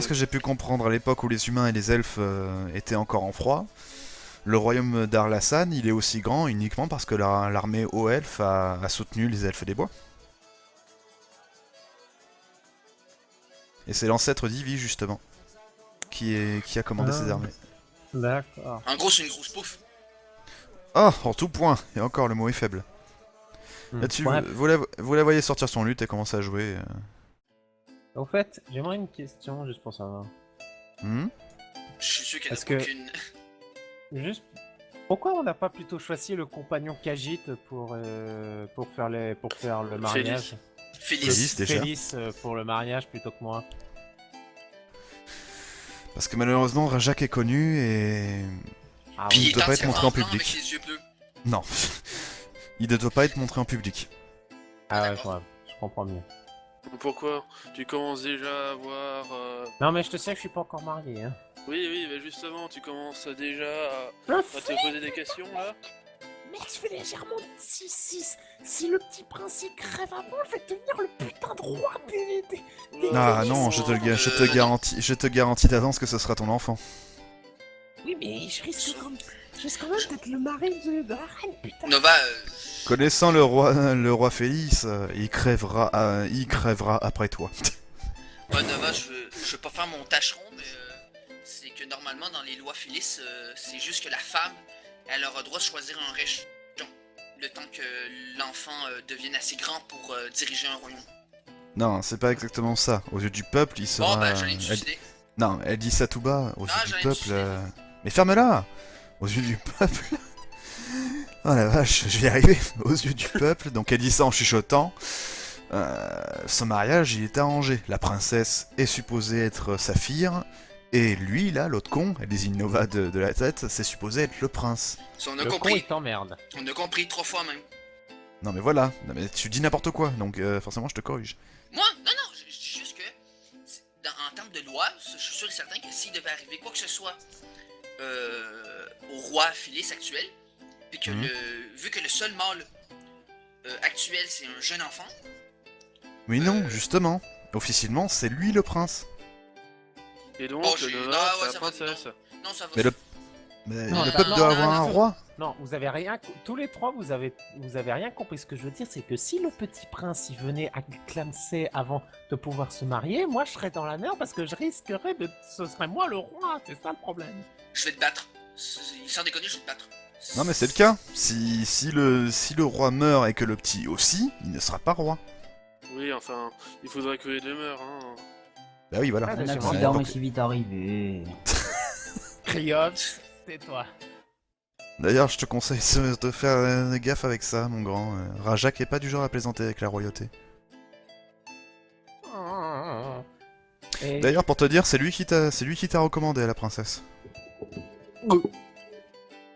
ce que j'ai pu comprendre à l'époque où les humains et les elfes étaient encore en froid, le royaume d'Arlassan, il est aussi grand uniquement parce que l'armée aux elfes a soutenu les elfes des bois. Et c'est l'ancêtre d'Ivy, justement, qui a commandé ces armées. D'accord. En gros, c'est une grosse pouffe. Ah, en tout point, et encore le mot est faible. Là-dessus, Bref, vous la voyez sortir son luth et commencer à jouer. au fait, j'aimerais une question juste pour savoir. Hmm. Je suis sûr qu'elle n'a Parce que- aucune. Juste, pourquoi on n'a pas plutôt choisi le compagnon Khajiit pour faire le mariage? Félix. Félix, déjà. Félix pour le mariage plutôt que moi. Parce que malheureusement, Rajak est connu et... Ah Puis oui. il il doit est pas être montré en entièrement blanc public. avec les yeux bleus. Non. Il ne doit pas être montré en public. Ah ouais, je comprends mieux. Pourquoi? Tu commences déjà à voir... Non mais je te sais que je suis pas encore marié. Hein. Oui, mais justement, tu commences déjà Je à te poser des questions, là? Mec, je fais légèrement de 6-6. Si le petit prince il crève avant, je vais devenir le putain de roi des Ah non, je te garantis d'avance que ce sera ton enfant. Oui, mais je risque quand même d'être le mari de la reine, putain. Nova, Connaissant le roi Félix, il crèvera après toi. Nova, je veux pas faire mon tâcheron, mais c'est que normalement, dans les lois Félix, c'est juste que la femme, elle aura le droit de choisir un régent. Le temps que l'enfant devienne assez grand pour diriger un royaume. Non, c'est pas exactement ça. Aux yeux du peuple, il sera... Bon, bah, j'en ai une elle- suicidée. Non, elle dit ça tout bas. Aux Non, yeux j'en ai du une peuple... sucidée. Mais ferme-la. Aux yeux du peuple... Oh la vache, je vais y arriver. Aux yeux du peuple, donc elle dit ça en chuchotant. Son mariage, il est arrangé. La princesse est supposée être sa fille. Et lui, là, l'autre con, elle désigne Nova de la tête, c'est supposé être le prince. Si on a Le con compris. il t'emmerde. On a compris 3 fois même. Non mais voilà, non, mais tu dis n'importe quoi, donc forcément je te corrige. Moi, non, je dis juste que, en termes de loi, je suis sûr et certain que s'il devait arriver quoi que ce soit au roi Phyllis actuel, puis que vu que le seul mâle actuel c'est un jeune enfant, Mais non, justement, officiellement c'est lui le prince. Et donc, Oh, Nova, ouais, c'est ça la va, princesse. non, ça va. Mais Mais Non, le attends, peuple non, doit non, avoir un non. roi. Non, vous avez rien, tous les trois, vous avez rien compris. Ce que je veux dire, c'est que si le petit prince il venait à clamser avant de pouvoir se marier, moi je serais dans la merde parce que je risquerais ce serait moi le roi. C'est ça le problème. Je vais te battre. Sans déconner, je vais te battre. Non mais c'est le cas. Si le roi meurt et que le petit aussi, il ne sera pas roi. Oui, enfin, il faudrait que les deux meurent, hein. Bah oui, voilà. Ah, Un mais accident Ouais, est si vite arrivé. Kriops, tais-toi. D'ailleurs, je te conseille de faire gaffe avec ça, mon grand. Rajak est pas du genre à plaisanter avec la royauté. Et... D'ailleurs, pour te dire, c'est lui qui t'a recommandé à la princesse. Je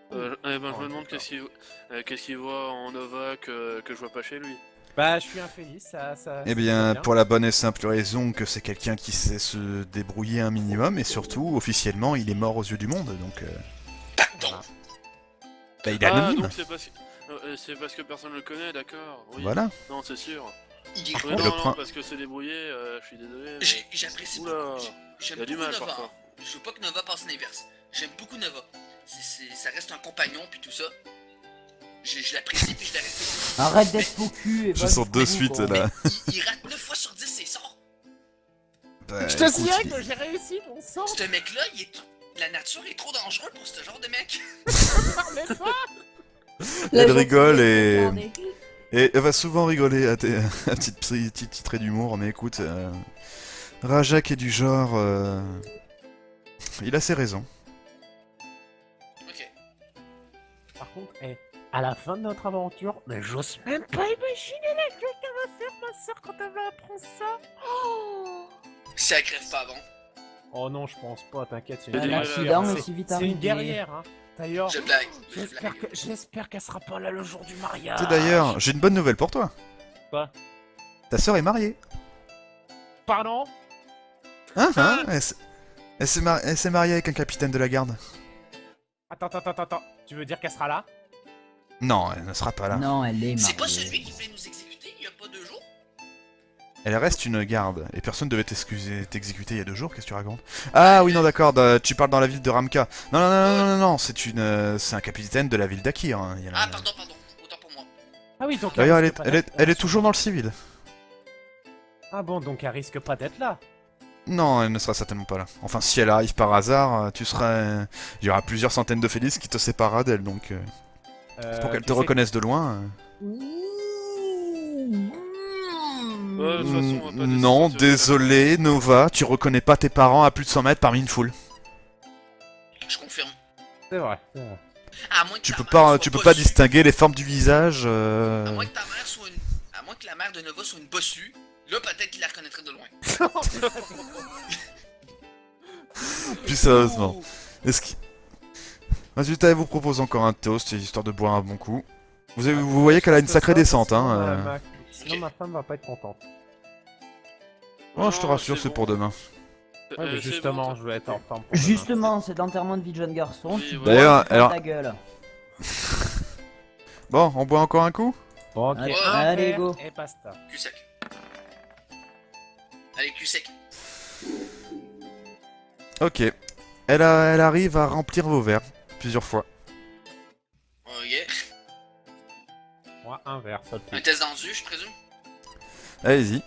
me demande qu'est-ce qu'il voit en Nova que je vois pas chez lui. Bah, je suis infelice, ça. Eh bien, pour la bonne et simple raison que c'est quelqu'un qui sait se débrouiller un minimum, et surtout, officiellement, il est mort aux yeux du monde, donc... Pardon. Bah, il est Ah, anonyme. donc c'est parce que personne le connaît, d'accord. Oui. Oui. Non, c'est sûr. Il est Oui, cool. Le non, prin- parce que c'est débrouillé, je suis désolé. J'apprécie Oula, beaucoup. J'aime il y a du beaucoup mal Nova. parfois. Hein. Je veux pas que Nova passe l'inverse. J'aime beaucoup Nova. Ça reste un compagnon puis tout ça. Je l'apprécie puis je la respecte. Arrête d'être faux cul et Je va sens jusqu'au de bout, suite, quoi. là. Il rate 9 fois sur 10 ses sorts. Bah, Je te écoute, signale que j'ai réussi mon sang. Ce mec-là, la nature est trop dangereuse pour ce genre de mec. Parlez pas. Elle rigole et elle va souvent rigoler à tes à petits traits d'humour, mais écoute, Rajak est du genre... il a ses raisons. Ok. Par contre, à la fin de notre aventure, mais j'ose même pas imaginer la gueule qu'elle va faire ma soeur quand elle va apprendre ça. Oh, Si elle crève pas avant. oh non, je pense pas, t'inquiète. C'est Un une, accident guerrière. est si vite C'est une arrivé. guerrière, hein. D'ailleurs, Je blague. Je blague. j'espère qu'elle sera pas là le jour du mariage. Tu sais d'ailleurs, j'ai une bonne nouvelle pour toi. Quoi? Ta sœur est mariée. Pardon? Hein Elle s'est mariée avec un capitaine de la garde. Attends. Tu veux dire qu'elle sera là? Non, elle ne sera pas là. Non, elle est C'est pas mariée. celui qui voulait nous exécuter il y a pas 2 jours? elle reste une garde. Et personne devait t'exécuter il y a 2 jours, qu'est-ce que tu racontes? Ah oui, non, d'accord, tu parles dans la ville de Ramka. Non, non, non, non, non, non, c'est un capitaine de la ville d'Akir. Hein. Ah, pardon, autant pour moi. Ah oui, donc D'ailleurs, risque pas d'être elle là. est toujours dans le civil. Ah bon, donc elle risque pas d'être là. Non, elle ne sera certainement pas là. Enfin, si elle arrive par hasard, il y aura plusieurs centaines de Félix qui te séparera d'elle, donc... pour qu'elle te reconnaisse de loin... De toute façon, on va pas Non, descendre sur le désolé, Nova, tu reconnais pas tes parents à plus de 100 mètres parmi une foule. Je confirme. C'est vrai, c'est vrai. À moins que Tu ta peux mère pas, soit tu peux pas bossue. distinguer les formes du visage. À moins que ta mère soit une... À moins que la mère de Nova soit une bossue, là peut-être qu'il la reconnaîtrait de loin. Plus sérieusement. Est-ce que... Résultat, elle vous propose encore un toast, histoire de boire un bon coup. Vous voyez qu'elle a une sacrée descente, hein. Sinon ma femme va pas être contente. Oh, je te Non, rassure, c'est bon. pour demain. Ouais, mais C'est justement, bon, je vais être en forme pour demain. Justement, c'est l'enterrement de vie de jeune garçon. Oui, tu voilà. D'ailleurs, bois, alors- ta gueule. Bon, on boit encore un coup? Bon, ok, Allez, un allez, verre go. et basta. Cul sec. Allez, cul sec. Ok. Elle arrive à remplir vos verres, plusieurs fois. Ok. Moi, un verre, ça Un test d'endu, je présume. Allez-y.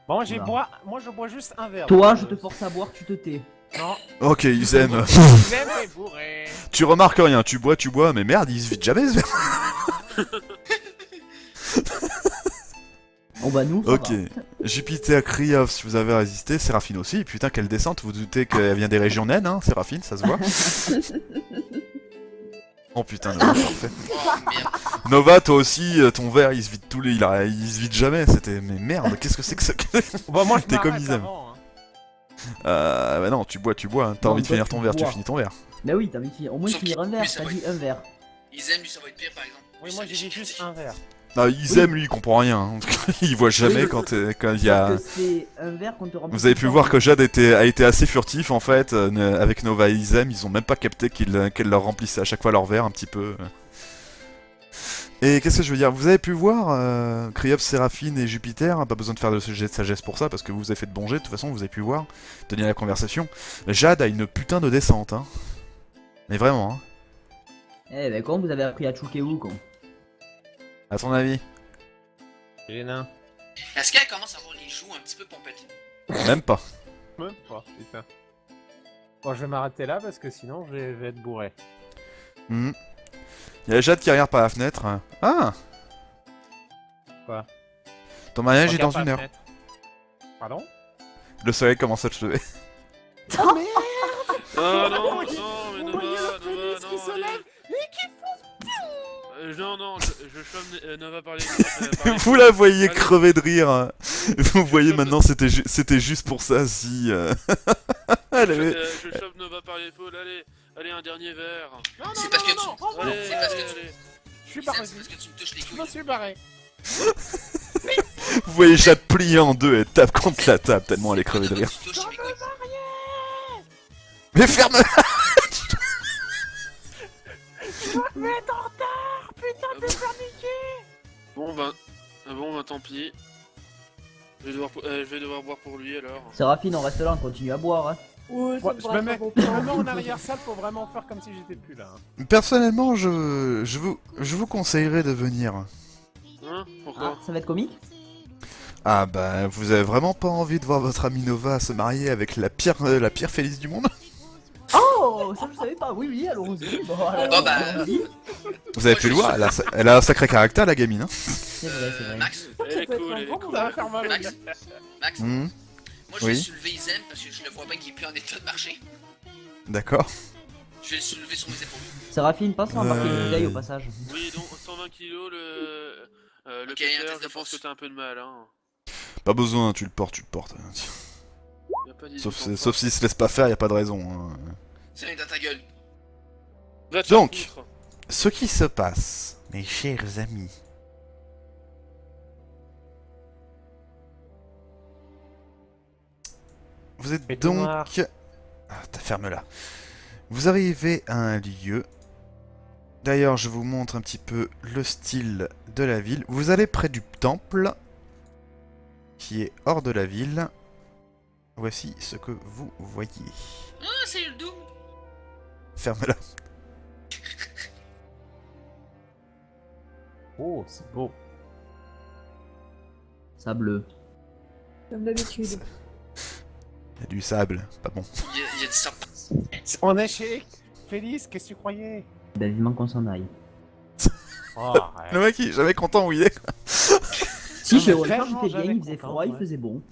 Bon, Voilà. moi je bois juste un verre. Toi, donc, je te force à boire, tu te tais. Non, Ok, ils aiment. j'aime les bourrés. Tu remarques rien, tu bois, mais merde, il se vide jamais ce verre. Oh bah nous, ça Ok. va. Jupiter, Kriov, si vous avez résisté, Séraphine aussi. Putain, quelle descente, vous doutez qu'elle vient des régions naines, hein, Séraphine, ça se voit. Oh putain, Nova, parfait. Oh merde. Nova, toi aussi, ton verre, il se vide il se vide jamais. C'était, mais merde, qu'est-ce que c'est que ça? Bon, moi je T'es comme m'arrête ils aiment. avant, hein. Bah non, tu bois. Hein. T'as Non, envie de toi, finir tu ton verre, tu bois. finis ton verre. Bah oui, t'as envie de finir. Au moins de Sauf finir un que- verre, mais ça t'as va dit un verre. Ils aiment, lui, ça va être pire par exemple. Oui, Lui, moi ça j'ai dit déchire. juste un verre. Ah, ils aiment, lui, il comprend rien. Hein. Il voit jamais Oui, quand il y a... Parce que c'est un verre qu'on te remplit. Vous avez tout pu le voir temps. que Jade a été assez furtif en fait, avec Nova et Izem, ils ont même pas capté qu'elle leur remplissait à chaque fois leur verre un petit peu. Et qu'est-ce que je veux dire? Vous avez pu voir Kriops, Séraphine et Jupiter, pas besoin de faire de jet de sagesse pour ça, parce que vous avez fait de bons jets, de toute façon vous avez pu voir, tenir la conversation. Jade a une putain de descente, hein. Mais vraiment, hein. Eh ben quand vous avez appris à chouquer où, con. À ton avis? J'ai les nains. Est-ce qu'elle commence à avoir les joues un petit peu pompettes? Même pas. Même pas, putain. Bon, je vais m'arrêter là parce que sinon je vais être bourré. Il y a Jade qui regarde par la fenêtre. Ah! Quoi? Ton mariage est Regarde dans par une la heure. fenêtre. Pardon? Le soleil commence à se lever. Ah non, non, mais Vous Nova, voyez la Nova, Félix qui non, se allez. lève et qui Non, non, je chope Nova par les... Vous la voyez Allez. crever de rire. Vous voyez maintenant, c'était juste pour ça si. Elle avait- Je chope Nova par l'épaule, allez, un dernier verre. Non, non, C'est non, parce que non, tu- non, oh, non, Allez, c'est parce que allez. je suis Izem, barré. c'est parce que tu me touches les Je me couilles. suis barré. Vous voyez Jade pliée en deux, elle tape contre la table tellement elle est crevée de rire. Tu touches mes couilles. Mais ferme. Mais être en retard, putain, Ah de faire niquer. Bon ben, tant pis. Je vais devoir boire pour lui alors. Séraphine, on reste là, on continue à boire, hein. Ouais, Ouais, je me mets en arrière-salle pour vraiment faire comme si j'étais plus là. hein. Personnellement, je vous conseillerais de venir. Hein? Pourquoi? Ça va être comique? Ah bah, vous avez vraiment pas envie de voir votre amie Nova se marier avec la pire Félix du monde? Oh, ça je savais pas. Oui, oui, allons-y. Bon, alors, Bon, bah, allons-y. Vous avez pu le voir, elle a un sacré caractère la gamine. Hein. C'est vrai, c'est vrai. Max, Elle est cool, elle est cool. Ça va faire mal au Max, gars. Max, Mhm. moi je vais Oui. soulever Izem parce que je le vois bien qu'il est plus en état de marcher. D'accord. Je vais le soulever sur mes épaules. Séraphine, passe à embarquer une bouteille au passage. Oui, donc 120 kilos, le Ok, Peter, un test de je pense force. que t'as un peu de mal, hein. Pas besoin, tu le portes. Y a pas d'idée Sauf, pour ça. sauf s'il se laisse pas faire, y a pas de raison. Hein. C'est rien dans ta gueule. Va te faire Donc. foutre. Ce qui se passe, mes chers amis. Vous êtes Fais tout donc... noir. Ah, ferme-la. Vous arrivez à un lieu. D'ailleurs, je vous montre un petit peu le style de la ville. Vous allez près du temple, qui est hors de la ville. Voici ce que vous voyez. Ah, c'est le Doom. Ferme-la. Oh, c'est beau. Sableux. Comme d'habitude. Il y a du sable, pas bon. Il y a du sang. On est chez Félix, qu'est-ce que tu croyais? Ben vivement qu'on s'en aille. Oh, Le mec il est jamais content où il est. Si, Non, chez mais Wolfgang, clairement, il fait bien, j'avais il faisait content, froid, il ouais. faisait bon.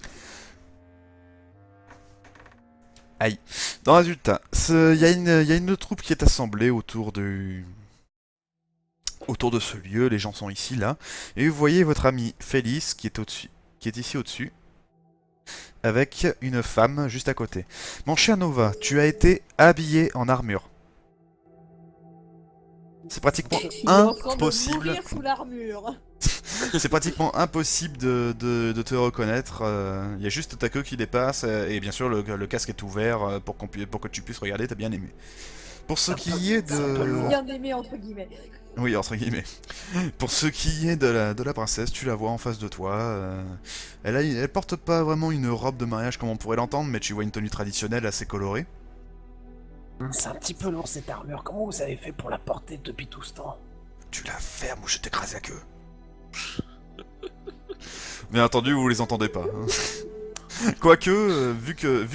Dans le résultat, il y a une troupe qui est assemblée autour de ce lieu, les gens sont ici, là, et vous voyez votre ami Félix qui est au-dessus, qui est ici au-dessus, avec une femme juste à côté. Mon cher Nova, tu as été habillé en armure. C'est pratiquement Il est en train de impossible. mourir sous l'armure. C'est pratiquement impossible de te reconnaître. Il y a juste ta queue qui dépasse et bien sûr le casque est ouvert pour que tu puisses regarder. T'as bien aimé. Pour ce qui est de, Bien aimé entre guillemets. oui entre guillemets. Pour ce qui est de la princesse, tu la vois en face de toi. Elle porte pas vraiment une robe de mariage comme on pourrait l'entendre, mais tu vois une tenue traditionnelle assez colorée. c'est un petit peu lourd cette armure. Comment vous avez fait pour la porter depuis tout ce temps? Tu la fermes ou je t'écrase la queue. Bien entendu, vous les entendez pas. Hein. Quoique, vu que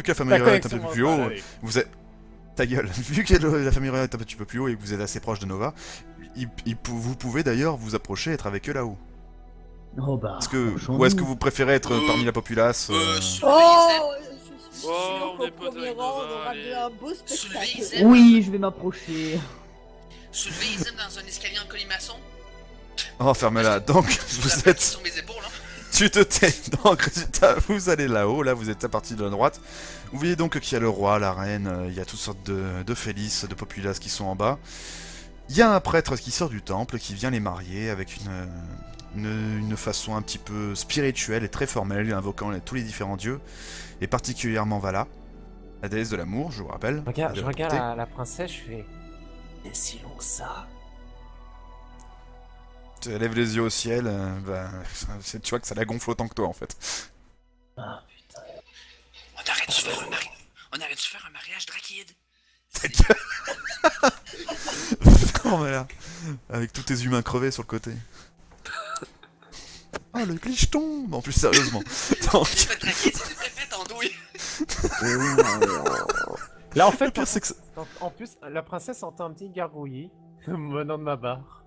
la famille royale est un peu plus haut, vous êtes... Ta gueule. Vu que la famille royale est un petit peu plus haut et que vous êtes assez proche de Nova, vous pouvez d'ailleurs vous approcher et être avec eux là-haut. Oh bah. Ou est-ce que vous préférez être parmi la populace Oh, je suis Oh, sûr on qu'au est potes premier avec rang, Nova, on aura allez. un beau Soulevez spectacle. Isem. Oui, je vais m'approcher. Soulevez Isem dans un escalier en colimaçon. Oh, ferme-la. Donc, vous êtes... sur mes épaules, hein. Tu te tais. Donc, résultat, vous allez là-haut. Là, vous êtes à partir de la droite. Vous voyez donc qu'il y a le roi, la reine, il y a toutes sortes de Félix, de populaces qui sont en bas. Il y a un prêtre qui sort du temple, qui vient les marier avec une façon un petit peu spirituelle et très formelle, invoquant tous les différents dieux, et particulièrement Vala, la déesse de l'amour, je vous rappelle. Je regarde la princesse, je fais... C'est si long que ça. Tu lèves les yeux au ciel, tu vois que ça la gonfle autant que toi en fait. Ah putain. On arrête de faire un mariage. On arrête de faire un mariage draquide. Ta gueule. Oh mais là, avec tous tes humains crevés sur le côté. Oh le glitch tombe. En plus sérieusement. Donc, C'est pas draquide, c'est une pépette en douille. Là en le fait, pire c'est que en plus, la princesse entend un petit gargouillis venant de ma barre.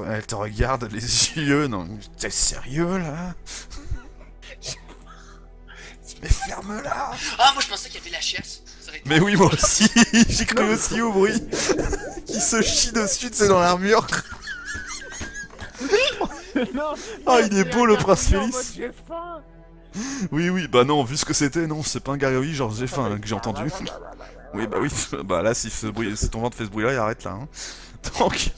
elle te regarde les yeux. Non, t'es sérieux là? Mais ferme-la. Ah, moi je pensais qu'il y avait la chiasse. Ça aurait été- Mais oui moi aussi. J'ai cru aussi au bruit. Qui se chie dessus, c'est dans l'armure. Non, Oh, il est beau, le prince gargouillis en Félix. mode, j'ai faim. Oui, bah non, vu ce que c'était, non, c'est pas un gargouillis genre j'ai faim que j'ai entendu. Oui, bah oui, bah là, si ton ventre fait ce bruit-là, il arrête là. Hein. Donc,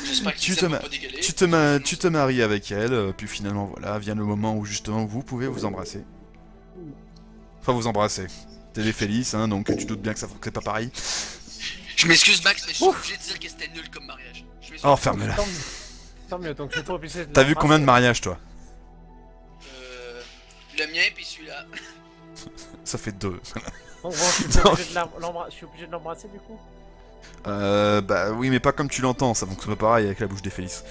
J'espère tu qu'ils te aiment ma- pas dégueuler. tu te maries avec elle, puis finalement, voilà, vient le moment où justement vous pouvez vous embrasser. Enfin, vous embrasser. T'es des Félix, hein, donc tu doutes bien que c'est pas pareil. Je m'excuse, Max, mais je suis obligé de dire que c'était nul comme mariage. Je m'excuse. Oh, ferme-la. Tant mieux, donc c'est trop obligé de T'as la vu combien de princesse. mariages, toi? Le mien, puis celui-là. Ça fait 2. Donc bon, je suis obligé de l'embrasser du coup. Bah oui, mais pas comme tu l'entends, ça donc c'est pas pareil avec la bouche des Félix.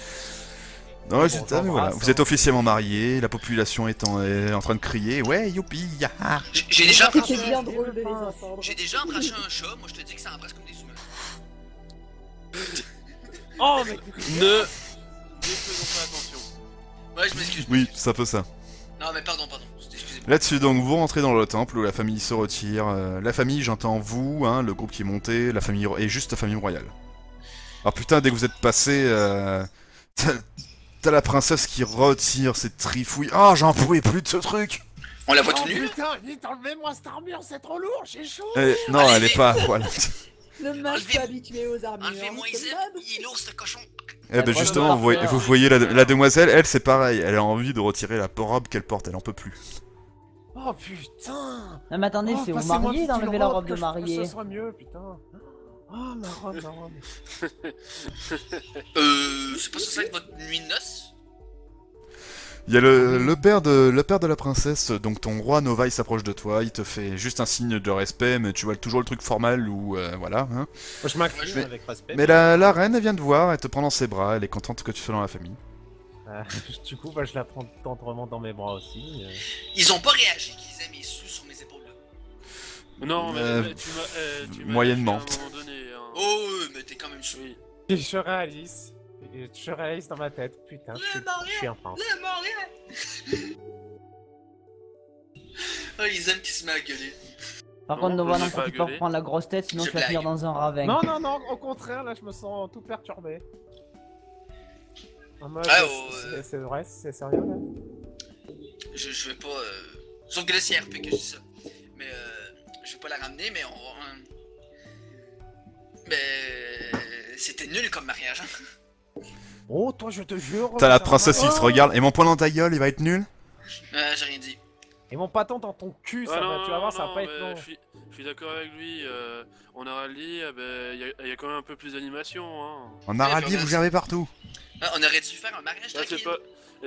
Non, Bon, résultat, mais voilà, j'embrasse, vous êtes hein. officiellement mariés, la population est en train de crier, ouais, youpi, yaha. J'ai déjà C'était embrassé bien drôle de les entendre. J'ai déjà embrassé un chat, moi je te dis que ça embrasse comme des humains. Oh mais Ne faisons pas attention. Ouais, je m'excuse. Oui, c'est un peu ça. Non, mais pardon. Excusez-moi. Là-dessus, donc, vous rentrez dans le temple où la famille se retire. La famille, j'entends vous, hein, le groupe qui est monté, la famille et juste la famille royale. Alors putain, dès que vous êtes passé, t'as la princesse qui retire ses trifouilles. Ah, j'en pouvais plus de ce truc. On la voit oh tout nu. putain, vite enlevez-moi cette armure, c'est trop lourd, j'ai chaud. Non, Allez, elle est vite. pas. Voilà. Le mage Enlevez- pas habitué aux armures. Enlevez-moi c'est Isem, malade. il est lourd ce cochon. Eh ben droit de justement, la vous voyez, faire. vous voyez la demoiselle, elle c'est pareil, elle a envie de retirer la robe qu'elle porte, elle en peut plus. Oh putain. Non mais attendez, Oh, c'est au passez-moi marié vite d'enlever une la robe, robe que de ce mariée. soit mieux, putain. Oh ma robe. C'est pas ça que votre nuit de noces? Il y a le père de la princesse, donc ton roi Nova, il s'approche de toi, il te fait juste un signe de respect, mais tu vois toujours le truc formel où voilà. Hein. Moi, je m'incline Mais- avec respect. Mais la reine, elle vient te voir, elle te prend dans ses bras, elle est contente que tu sois dans la famille. Euh, du coup, bah, je la prends tendrement dans mes bras aussi. Ils ont pas réagi qu'ils aient mes sous sur mes épaules là. Non, mais tu m'as moyennement. lâché à un moment donné, hein. Oh, mais t'es quand même sous. Oui. Et je réalise dans ma tête, putain, je suis un prince. Le Montréal! Oh, ils aiment qui se met à gueuler. Par Non, contre, Nova, je n'en vais pas profite pas pour gueuler. prendre la grosse tête, sinon Je tu vas finir blague. dans un ravin. Non, non, non, au contraire, là, je me sens tout perturbé. En mode, Ah, c'est vrai, c'est sérieux, là? Je vais pas. Sauf que là, c'est RP que je dis ça. Mais je vais pas la ramener, mais mais. C'était nul comme mariage. Hein. Oh, toi, je te jure. T'as la ça princesse, va- il se regarde, et mon poing dans ta gueule, il va être nul? J'ai rien dit. Et mon pâton dans ton cul, ça va, tu vas voir, ça va pas être mais long. je suis d'accord avec lui. On a dit, il y a quand même un peu plus d'animation. Hein. En Arabie, vous gérez partout. Ah, on aurait dû faire un mariage Là, tranquille.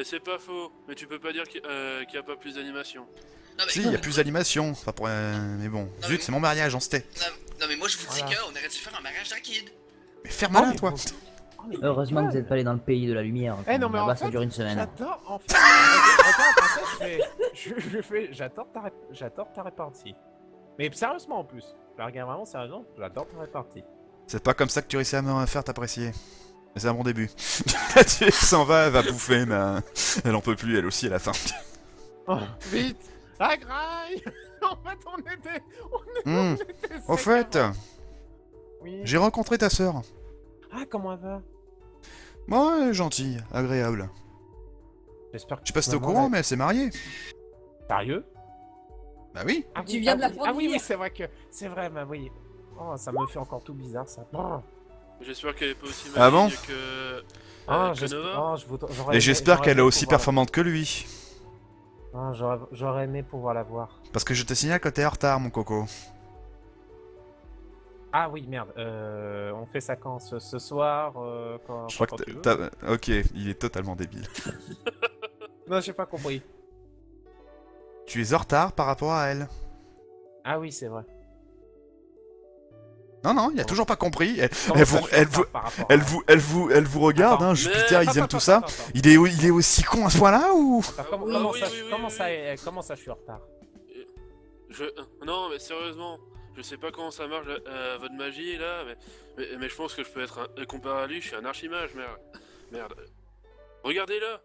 c'est pas faux, mais tu peux pas dire qu'il y a pas plus d'animation. Non, mais, Si, il y a plus d'animation, ça pourrait... Mais bon, mais- zut, c'est mon mariage, on se tait. non, mais moi, je vous dis Voilà. qu'on aurait dû faire un mariage tranquille. Mais faire malin, mais toi. faut- Oh, mais Heureusement que vous êtes pas allé dans le pays de la lumière. Eh non, mais Là-bas, en ça fait, dure une semaine. j'adore, en fait, attends, j'adore ta répartie. Mais sérieusement en plus, je la regarde vraiment sérieusement, j'adore ta répartie. C'est pas comme ça que tu réussis à me faire t'apprécier. Mais c'est un bon début. La tueuse s'en va, elle va bouffer, mais elle en peut plus, elle aussi, à la fin. Oh, vite, la graille. En fait, on était Hum, Au secs fait, avant. Oui. j'ai rencontré ta sœur. Ah, comment elle va? Moi, elle est gentille, agréable. J'espère que Je sais pas si t'es au maman courant, va- mais elle s'est mariée. Sérieux? Bah oui. Ah Tu oui, viens ah de la oui, prendre Ah oui, hier. oui, c'est vrai que... C'est vrai, bah oui. Oh, ça me fait encore tout bizarre, ça. Oh. J'espère qu'elle est pas aussi Ah bon maligne que, Ah, que j'espère... Nova. oh, j'aurais Et j'espère j'aurais qu'elle est aimé aussi pouvoir- performante que lui. Ah, j'aurais aimé pouvoir la voir. Parce que je te signale que t'es en retard, mon coco. Ah oui, merde. On fait ça quand ce soir Je crois quand que tu veux. Ok, il est totalement débile. Non, j'ai pas compris. Tu es en retard par rapport à elle. Ah oui, c'est vrai. Non, non, il a toujours pas compris. Comment Elle ça, vous- je suis en elle retard vous- par rapport à- Elle vous regarde, Attends, hein, mais- Jupiter, ils Attends, aiment tout ça. attends. Il est aussi con à ce point-là ou? Attends, Ah oui, comment oui, ça, oui, oui, comment oui, ça, oui. comment ça, je suis en retard? Non, mais sérieusement, je sais pas comment ça marche votre magie là, mais je pense que je peux être comparé à lui, je suis un archimage, merde. Regardez-le.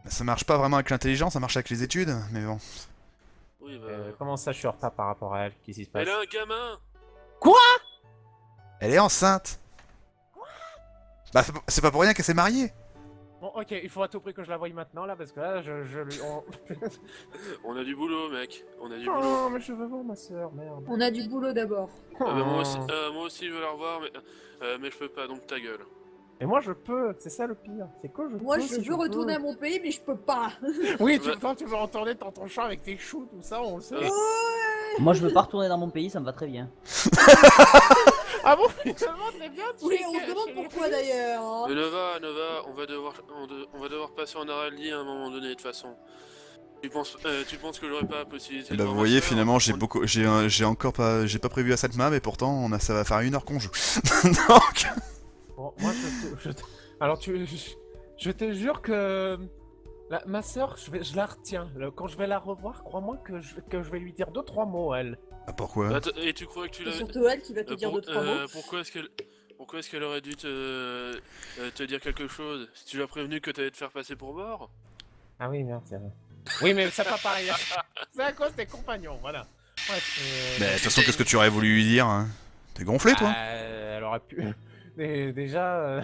Ça marche pas vraiment avec l'intelligence, ça marche avec les études, mais bon. Oui, bah. Comment ça, je suis en retard par rapport à elle? Qu'est-ce qui se passe? Elle a un gamin. Elle est enceinte. Bah, c'est pas pour rien qu'elle s'est mariée. Bon, ok, il faut à tout prix que je la voie maintenant là, parce que là, On a du boulot, mec. On a du boulot. Oh, mais je veux voir ma soeur, merde. On a du boulot d'abord. Bah, moi Oh. aussi, je veux la revoir, mais je peux pas, donc ta gueule. Et moi, je peux, c'est ça le pire. C'est quoi, je Moi, peux, je veux retourner à mon pays, mais je peux pas. Oui, Ouais. toi, tu veux retourner dans ton champ avec tes choux, tout ça, on le sait. Ouais. Moi, je veux pas retourner dans mon pays, ça me va très bien. Ah bon, finalement, t'es bien, tu Oui, sais on que- se demande chez pourquoi les Russes. d'ailleurs. hein. Mais Nova, on va devoir passer en Araldi à un moment donné, de toute façon. Tu penses que j'aurais pas la possibilité de Bah, voir vous ma voyez, sœur finalement, j'ai encore pas, j'ai pas prévu à cette main, mais pourtant, ça va faire 1 heure qu'on joue. Donc, Bon, moi, alors, je te jure que ma soeur, je la retiens. Quand je vais la revoir, crois-moi que je vais lui dire 2-3 mots, elle. ah, pourquoi? Attends, et tu crois que tu C'est l'as... surtout elle qui va te dire deux, trois mots. Pourquoi est-ce qu'elle aurait dû te dire quelque chose? Si tu l'as prévenu que t'allais te faire passer pour mort? Ah oui, merde, c'est vrai. Oui, mais c'est pas pareil. C'est à cause des compagnons, voilà. Bref, Bah, de toute façon, qu'est-ce que tu aurais voulu lui dire, hein? T'es gonflé, toi? Elle aurait pu. Déjà,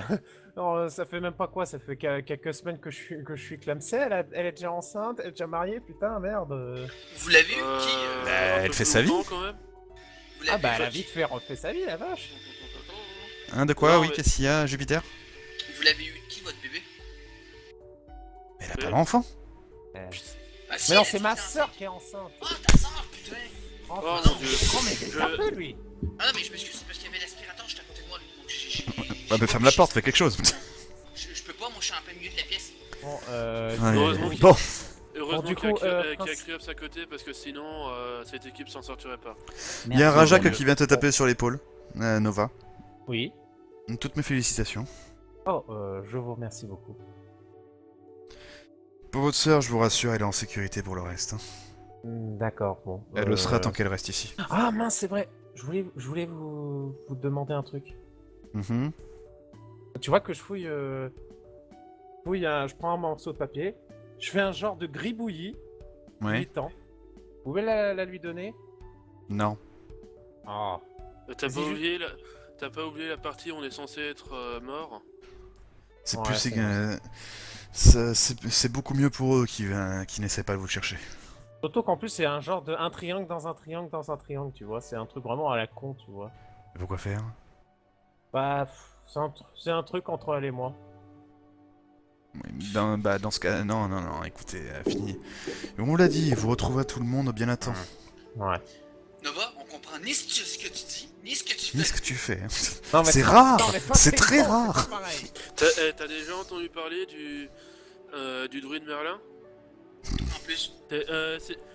non, ça fait même pas quoi, ça fait quelques semaines que je suis clamsé, elle est déjà enceinte, elle est déjà mariée, putain, merde. Vous l'avez eu qui Bah, Un elle peu fait plus sa vie. longtemps, quand même. Vous Ah l'avez bah, eu elle a qui vite fait refait sa vie, la vache. Hein, de quoi? Non, Oui, mais- qu'est-ce qu'il y a, Jupiter? Vous l'avez eu qui votre bébé? Elle a pas d'enfant. Ah, si, Mais non, elle a c'est dit ma qu'elle est soeur enceinte. qui est enceinte. Oh, ta soeur, putain! Oh, Oh, putain. mon Dieu. Oh, mais c'est un peu, lui. Ah non, mais je m'excuse, c'est parce qu'il y avait l'aspirateur juste à côté de moi. Donc Bah, ferme la porte, fais quelque chose. Je peux pas, moi je suis en plein milieu de la pièce. Bon, Ouais. Heureusement Bon, Heureusement du qu'il y a, coup, qu'il y a Prince- Kriops à côté parce que sinon cette équipe s'en sortirait pas. il y a un Merci, Rajak Daniel. qui vient te taper sur l'épaule, Nova. Oui. Toutes mes félicitations. Oh, je vous remercie beaucoup. Pour votre sœur, je vous rassure, elle est en sécurité pour le reste. D'accord, bon. Elle le sera tant qu'elle reste ici. Ah mince, c'est vrai. Je voulais vous demander un truc. Mhm. Tu vois que je fouille, je prends un morceau de papier, je fais un genre de gribouillis, Ouais. militant. Vous pouvez la lui donner? Non. Ah. T'as Vas-y, pas je- oublié t'as pas oublié la partie où on est censé être mort? C'est Ouais, plus... c'est c'est beaucoup mieux pour eux qui n'essaient pas de vous chercher. Surtout qu'en plus c'est un genre de un triangle dans un triangle dans un triangle, tu vois. C'est un truc vraiment à la con, tu vois. Et pourquoi faire? Bah, c'est un truc entre elle et moi. Dans ce cas... Non, écoutez, fini. On l'a dit, vous retrouverez tout le monde bien à temps. Ouais. Nova, on comprend ni ce que tu dis, ni ce que tu Ni fais. ce que tu fais. Non, mais C'est rare. non, mais toi, C'est t'es très con, rare. c'est pareil. T'as déjà entendu parler du druide Merlin? En plus.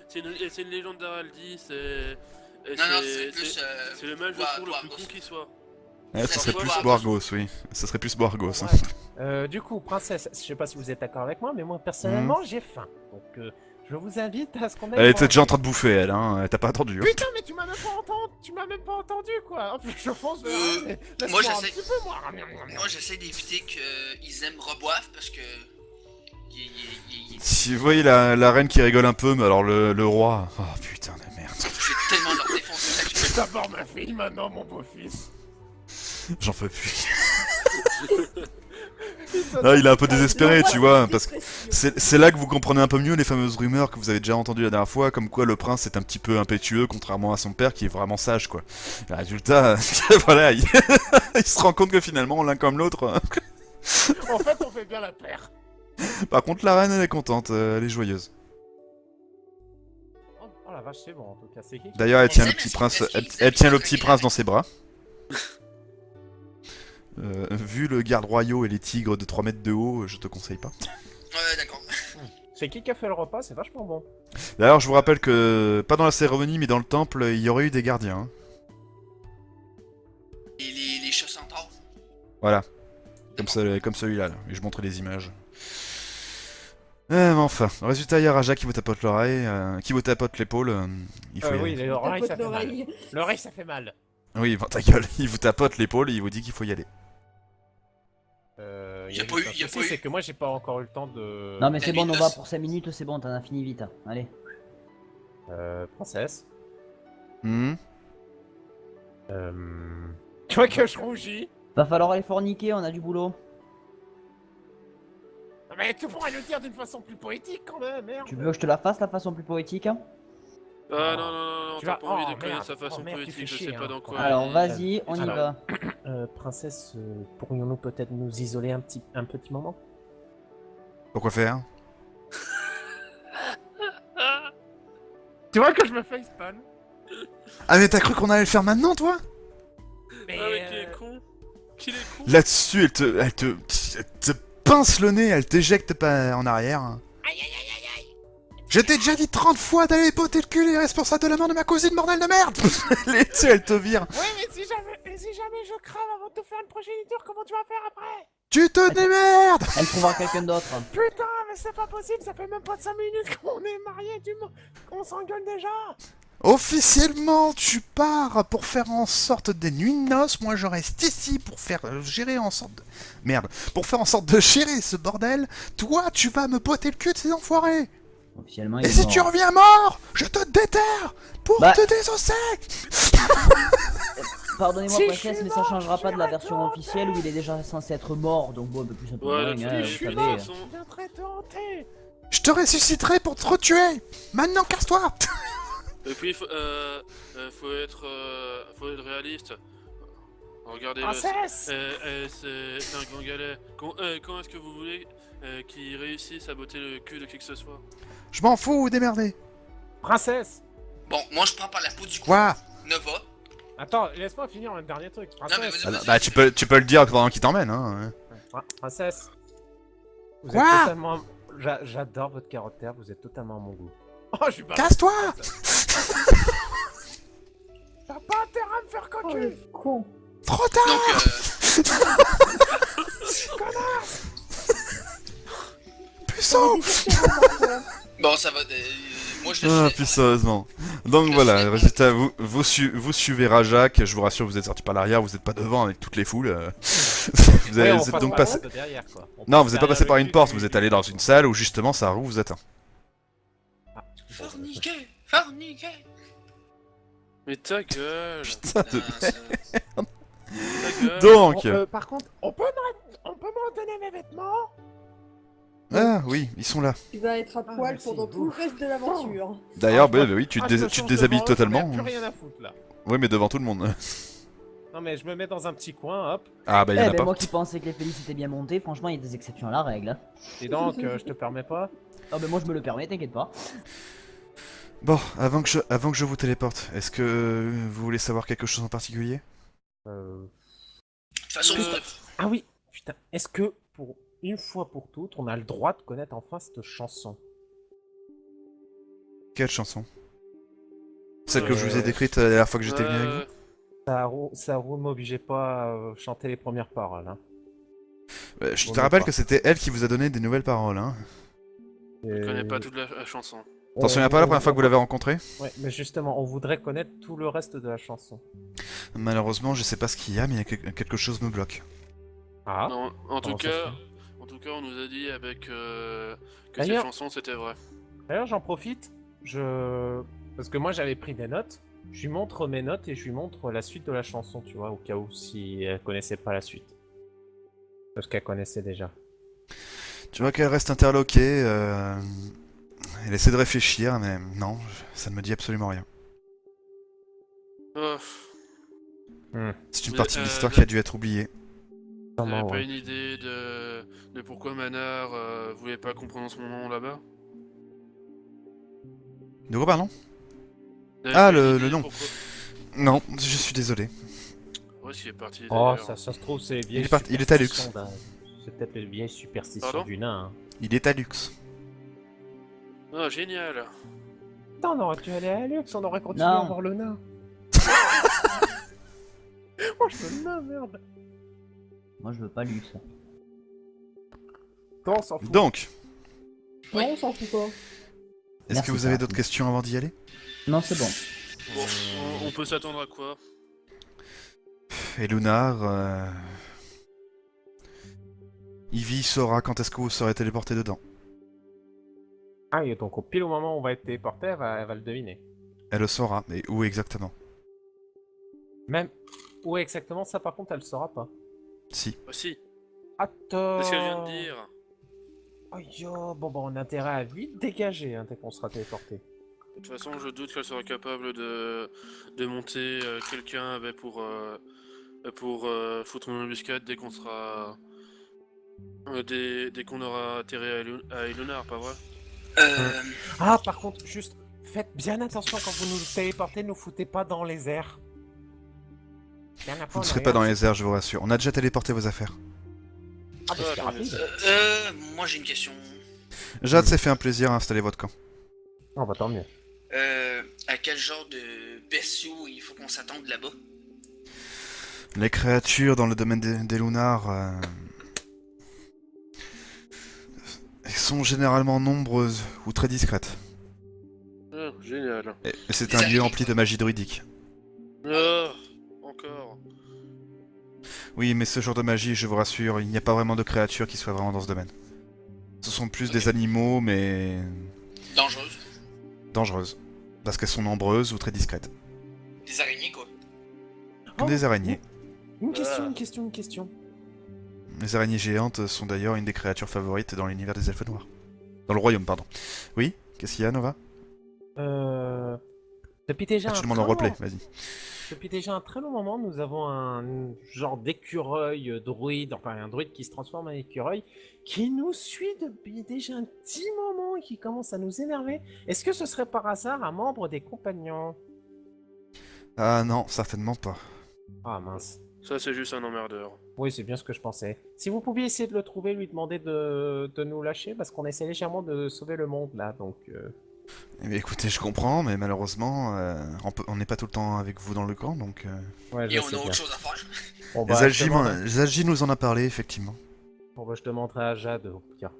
C'est une légende d'Araldi, c'est... Non, c'est plus. C'est le mage de cour le plus con qui soit. Ouais, ça serait Parfois, plus Boargos. Boargos, oui. Ça serait plus Boargos. hein. Ouais. Du coup, princesse, je sais pas si vous êtes d'accord avec moi, mais moi personnellement, j'ai faim. Donc, je vous invite à ce qu'on aille Elle était manger. déjà en train de bouffer, elle, hein. T'as pas attendu. hein. Putain, mais tu m'as même pas entendu, quoi. En plus, je fonce vers elle, mais moi, laisse-moi un j'essaie- petit peu, moi. Moi, j'essaie d'éviter qu'ils aiment reboivre parce que. Il- Si vous voyez la reine qui rigole un peu, mais alors le roi... Oh putain de merde. j'ai tellement leur défoncer la gueule. D'abord ma fille, maintenant mon beau-fils. J'en peux plus. Là, il est un peu désespéré, tu vois, parce que c'est là que vous comprenez un peu mieux les fameuses rumeurs que vous avez déjà entendues la dernière fois, comme quoi le prince est un petit peu impétueux, contrairement à son père qui est vraiment sage, quoi. Le résultat, voilà, il se rend compte que finalement, l'un comme l'autre... En fait, on fait bien la paire. Par contre, la reine, elle est contente, elle est joyeuse. Oh la vache, c'est bon en tout cas. C'est qui qui- D'ailleurs, elle tient le Ils petit aiment, prince, est-ce qu'ils elle aiment tient le bien petit draguer prince la dans ses bras. Vu le garde royaux et les tigres de 3 mètres de haut, je te conseille pas. Ouais, d'accord. C'est qui a fait le repas, c'est vachement bon. D'ailleurs, je vous rappelle que, pas dans la cérémonie, mais dans le temple, il y aurait eu des gardiens. hein. Et les chats centaures. Voilà. Comme celui-là, là. Et je montre les images. Mais enfin, résultat, il y a Raja qui vous tapote l'oreille, qui vous tapote l'épaule. Il faut y Oui, aller. l'oreille ça Tapote fait mal. l'oreille. L'oreille ça fait mal. Oui, bon, ta gueule. Il vous tapote l'épaule et il vous dit qu'il faut y aller. Y a pas eu- y a pas eu- C'est que moi j'ai pas encore eu le temps de. Non mais c'est bon, David Nova, Doss. pour 5 minutes, c'est bon, t'en as fini vite. Allez. Princesse. Hmm. Tu vois que je rougis. Va falloir aller forniquer, on a du boulot. Mais tu pourrais le dire d'une façon plus poétique quand même, merde. Tu veux que je te la fasse la façon plus poétique hein? Ah non, Tu t'as vas- pas envie oh, de connaître merde. sa façon Oh, merde, tu politique, fais je chier, sais pas hein. dans quoi. Alors vas-y, on y alors- va. Princesse, pourrions-nous peut-être nous isoler un petit moment? Pourquoi faire? Tu vois que je me facepalm. Ah, mais t'as cru qu'on allait le faire maintenant, toi? Mais Ah mais qu'il est con. Qu'il est con. Là-dessus, elle te pince le nez, elle t'éjecte pas en arrière. Je t'ai déjà dit 30 fois d'aller botter le cul les responsables de la mort de ma cousine, bordel de merde. Elle te vire. Ouais, mais si jamais je crame avant de te faire une progéniture, comment tu vas faire après? Tu te démerdes. Elle trouvera quelqu'un d'autre. Putain, mais c'est pas possible, ça fait même pas 5 minutes qu'on est mariés, qu'on s'engueule déjà. Officiellement, tu pars pour faire en sorte des nuits de noces. Moi, je reste ici pour faire gérer en sorte de... Merde. Pour faire en sorte de gérer ce bordel. Toi, tu vas me botter le cul de ces enfoirés. Officiellement, il Et est si mort. tu reviens mort, je te déterre pour Bah. te désosser. Pardonnez-moi Si je princesse, suis mais ça mort, changera pas de la j'irai version tenter. officielle où il est déjà censé être mort, donc bon, un peu plus un peu Ouais, moins, là, hein, je vous suis savez. là, de toute façon. Je viendrai te hanter. Je te ressusciterai pour te retuer. Maintenant, casse-toi. Et puis faut être réaliste. Regardez Princesse. c'est un grand galet. Quand est-ce que vous voulez qu'il réussisse à botter le cul de qui que ce soit? Je m'en fous, démerdez. Princesse. Bon, moi je prends par la peau du cou. Quoi? Nova. Attends, laisse-moi finir un dernier truc. mais Princesse. vas-y. Bah, tu peux le dire pendant qu'il t'emmène, hein. Princesse. Vous Quoi êtes totalement... J'adore votre caractère, vous êtes totalement à mon goût. Oh, je suis pas... Casse-toi! T'as pas intérêt à me faire Oh, cocu. le con. Trop tard! Donc, Puceau! bon, ça va. Moi, je le Ah, suis. plus sérieusement. Donc voilà, résultat, vous suivez Rajak, je vous rassure, vous êtes sorti par l'arrière, vous êtes pas devant avec toutes les foules. Vous Ouais, on êtes passe donc par passé... la porte de derrière, quoi. On Non, passe vous êtes pas derrière passé le par une cul porte, du- vous êtes allé dans une salle où justement sa roue vous atteint. Ah, Forniquer, forniquer. Mais ta gueule. Putain de... Ta gueule. Donc... par contre, On peut me redonner mes vêtements? Ah oui, ils sont là. Tu vas être à Ah, poil merci, pendant tout le reste de l'aventure. D'ailleurs, Ah, je bah oui, tu ah, te, je me tu te change déshabilles devant eux, totalement. j'en ai plus rien à foutre, là. Oui, mais devant tout le monde. Non, mais je me mets dans un petit coin, hop. Ah bah il y en a ben pas. moi qui pensais que les Félix étaient bien montés, franchement il y a des exceptions à la règle. Hein. Et donc, je te permets pas. Ah ben moi je me le permets, t'inquiète pas. Bon, avant que je vous téléporte, est-ce que vous voulez savoir quelque chose en particulier? De toute façon, Ah oui, putain, est-ce que, pour une fois pour toutes, on a le droit de connaître enfin cette chanson? Quelle chanson? Celle que je vous ai décrite la dernière fois que j'étais venu avec vous? Saru m'obligeait pas à chanter les premières paroles, hein. Je On te est rappelle pas. que c'était elle qui vous a donné des nouvelles paroles, hein. Je connais pas toute la chanson. T'en souviens pas la première fois que vous l'avez rencontrée? Ouais, mais justement, on voudrait connaître tout le reste de la chanson. Malheureusement, je sais pas ce qu'il y a, mais il y a quelque chose me bloque. Ah, Non, en tout comment ça se cas, fait? en tout cas, on nous a dit avec que cette D'ailleurs- chanson c'était vrai. D'ailleurs, j'en profite, parce que moi j'avais pris des notes, je lui montre mes notes et je lui montre la suite de la chanson, tu vois, au cas où si elle connaissait pas la suite. Parce qu'elle connaissait déjà. Tu vois qu'elle reste interloquée, elle essaie de réfléchir, mais non, ça ne me dit absolument rien. Oh, C'est une Mais, partie de l'histoire qui a dû être oubliée. vous avez Sûrement, pas ouais. une idée de pourquoi Manar voulait pas qu'on prononce mon nom là-bas? De quoi, pardon? Vous avez Ah, pas une le idée nom. pourquoi- Non, je suis désolé. Où est-ce qu'il est parti Oh, d'ailleurs ça se trouve, c'est les vieilles Il est parti- il est à superstitions c'est peut-être les vieilles superstitions Pardon du nain. Hein. Il est à luxe. Ah, génial. Putain, on aurait dû aller à Lux, on aurait continué Non. à voir le nain. Oh, je me nain, merde. Moi je veux pas luxe. Non, on s'en fout. Donc, Non, on s'en fout pas. est-ce Merci, que vous avez Sarah. d'autres questions avant d'y aller? Non c'est bon. Bon, on peut s'attendre à quoi? Et Lunar, Ivy saura quand est-ce que vous serez téléporté dedans. Ah, et donc au pile au moment où on va être téléporté, elle va le deviner. Elle le saura, et où exactement? Même où exactement, ça par contre, elle le saura pas. Si. Ah si, Attends. c'est ce qu'elle vient de dire. Oh yo, bon, on a intérêt à vite dégager hein, dès qu'on sera téléporté. De toute façon, je doute qu'elle sera capable de monter quelqu'un pour foutre une embuscade dès qu'on sera... dès qu'on aura atterri à Elunar, pas vrai? Ah, par contre, juste, faites bien attention quand vous nous téléportez, ne nous foutez pas dans les airs. Il y en a Vous on ne a serez rien pas dans fait. les airs, je vous rassure. On a déjà téléporté vos affaires. Ah, bah, c'est Ah, rapide. moi j'ai une question. Jade s'est fait un plaisir à installer votre camp. Oh, bah tant mieux. À quel genre de bestiaux il faut qu'on s'attende là-bas? Les créatures dans le domaine des Lunars sont généralement nombreuses ou très discrètes. Ah, génial. Et c'est un lieu empli de magie druidique. Ah, encore. Oui, mais ce genre de magie, je vous rassure, il n'y a pas vraiment de créatures qui soient vraiment dans ce domaine. Ce sont plus des animaux, mais Dangereuse. dangereuses. Parce qu'elles sont nombreuses ou très discrètes. Des araignées, quoi. Oh, Des araignées. Une question. Les araignées géantes sont d'ailleurs une des créatures favorites dans l'univers des elfes noirs. Dans le royaume, pardon. Oui? Qu'est-ce qu'il y a, Nova? Depuis déjà Ah, tu un demandes en très replay, long- vas-y. Depuis déjà un très long moment, nous avons un genre d'écureuil druide, enfin un druide qui se transforme en écureuil, qui nous suit depuis déjà un petit moment et qui commence à nous énerver. Est-ce que ce serait par hasard un membre des compagnons? Ah non, certainement pas. Ah mince. Ça, c'est juste un emmerdeur. Oui, c'est bien ce que je pensais. Si vous pouviez essayer de le trouver, lui demander de nous lâcher, parce qu'on essaie légèrement de sauver le monde là, donc... Eh bien, écoutez, je comprends, mais malheureusement, on n'est pas tout le temps avec vous dans le camp, donc... Ouais, Et je on sais a bien. autre chose à faire. Bon, Les bah, je Algis demanderai- les Algis nous en a parlé, effectivement. bon, bah, je demanderai à Jade au pire.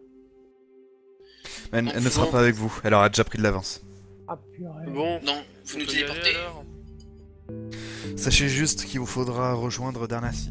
Mais elle ne sera Bon. pas avec vous, elle aura déjà pris de l'avance. Ah purée. Bon, Non, vous on nous peut y aller, téléportez. alors Sachez juste qu'il vous faudra rejoindre Darnassi.